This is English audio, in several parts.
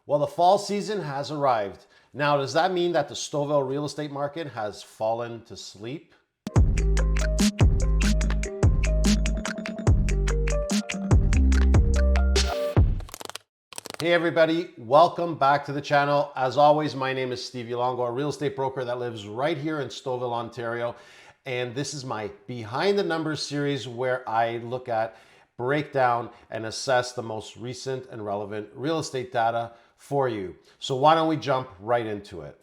Well, the fall season has arrived. Now, does that mean that the Stouffville real estate market has fallen to sleep? Hey everybody, welcome back to the channel. As always, my name is Stevie Longo, a real estate broker that lives right here in Stouffville, Ontario. And this is my Behind the Numbers series where I look at, break down, and assess the most recent and relevant real estate data for you. So why don't we jump right into it?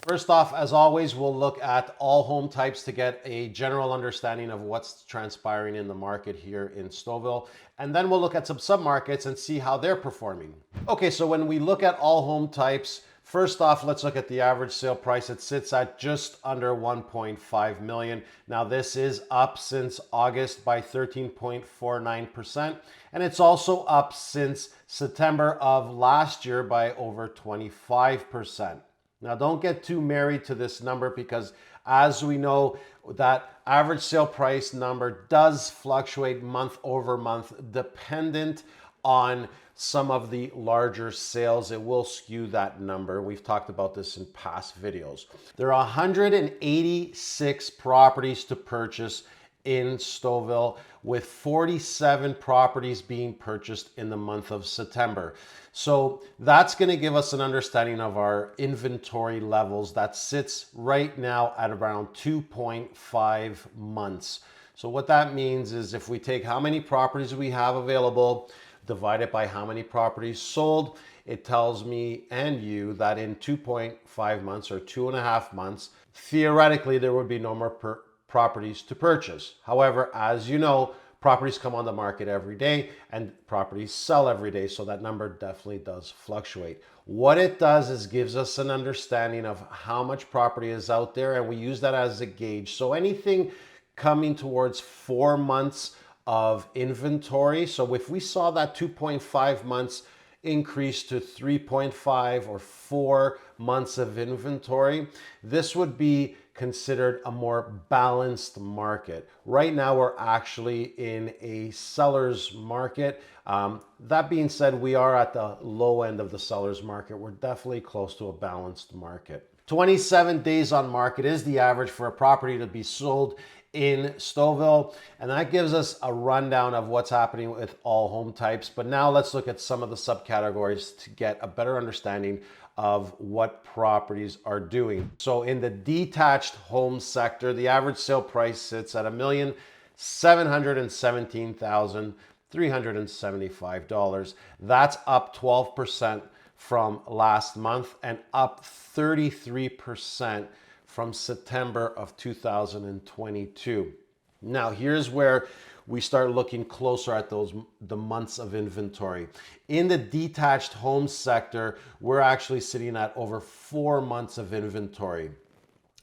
First off, as always, we'll look at all home types to get a general understanding of what's transpiring in the market here in Stouffville. And then we'll look at some submarkets and see how they're performing. Okay, so when we look at all home types, first off, let's look at the average sale price. It sits at just under 1.5 million. Now this is up since August by 13.49%. And it's also up since September of last year by over 25%. Now, don't get too married to this number because as we know, that average sale price number does fluctuate month over month dependent on some of the larger sales. It will skew that number. We've talked about this in past videos. There are 186 properties to purchase in Stouffville, with 47 properties being purchased in the month of September. So that's going to give us an understanding of our inventory levels that sits right now at around 2.5 months. So what that means is if we take how many properties we have available, divide it by how many properties sold, it tells me and you that in 2.5 months or 2.5 months, theoretically, there would be no more properties to purchase. However, as you know, properties come on the market every day and properties sell every day, so that number definitely does fluctuate. What it does is gives us an understanding of how much property is out there, and we use that as a gauge. So anything coming towards 4 months of inventory, so if we saw that 2.5 months increase to 3.5 or 4 months of inventory, this would be considered a more balanced market. Right now, we're actually in a seller's market. That being said, we are at the low end of the seller's market. We're definitely close to a balanced market. 27 days on market is the average for a property to be sold in Stouffville, and that gives us a rundown of what's happening with all home types. But now let's look at some of the subcategories to get a better understanding of what properties are doing. So in the detached home sector, the average sale price sits at $1,717,375. That's up 12% from last month and up 33% from September of 2022. Now, here's where we start looking closer at the months of inventory. In the detached home sector, we're actually sitting at over 4 months of inventory.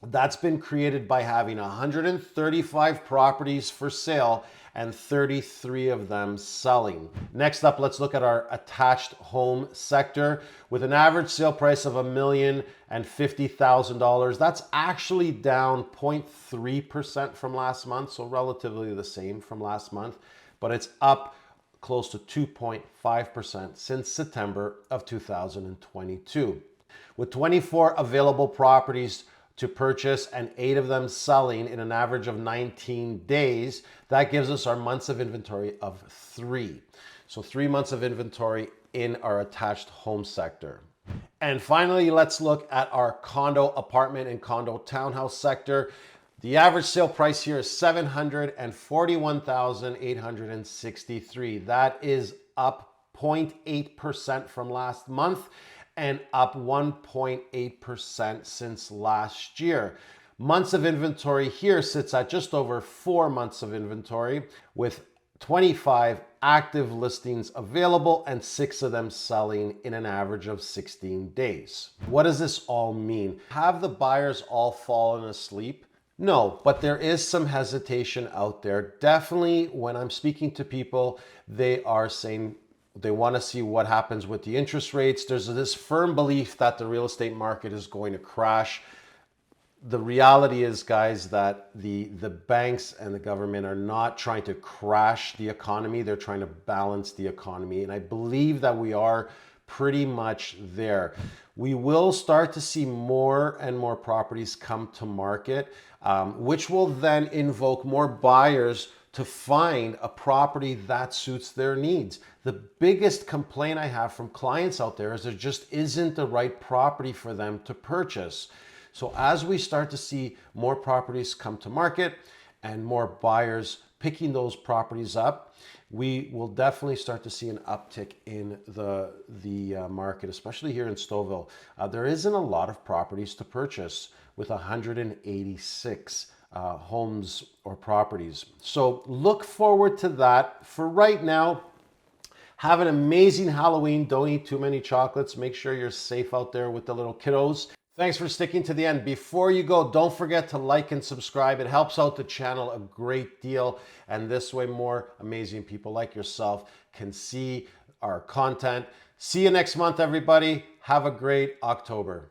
That's been created by having 135 properties for sale and 33 of them selling. Next up, let's look at our attached home sector with an average sale price of $1,050,000. That's actually down 0.3% from last month, so relatively the same from last month, but it's up close to 2.5% since September of 2022. With 24 available properties to purchase and 8 of them selling in an average of 19 days, that gives us our months of inventory of 3. So 3 months of inventory in our attached home sector. And finally, let's look at our condo, apartment, and condo townhouse sector. The average sale price here is $741,863. That is up 0.8% from last month and up 1.8% since last year. Months of inventory here sits at just over 4 months of inventory with 25 active listings available and 6 of them selling in an average of 16 days. What does this all mean? Have the buyers all fallen asleep? No, but there is some hesitation out there. Definitely when I'm speaking to people, they are saying they want to see what happens with the interest rates. There's this firm belief that the real estate market is going to crash. The reality is, guys, that the banks and the government are not trying to crash the economy. They're trying to balance the economy. And I believe that we are pretty much there. We will start to see more and more properties come to market, which will then invoke more buyers to find a property that suits their needs. The biggest complaint I have from clients out there is there just isn't the right property for them to purchase. So as we start to see more properties come to market and more buyers picking those properties up, we will definitely start to see an uptick in the market, especially here in Stouffville. There isn't a lot of properties to purchase with 186 homes or properties. So look forward to that. For right now, have an amazing Halloween. Don't eat too many chocolates. Make sure you're safe out there with the little kiddos. Thanks for sticking to the end. Before you go, don't forget to like and subscribe. It helps out the channel a great deal. And this way, more amazing people like yourself can see our content. See you next month, everybody. Have a great October.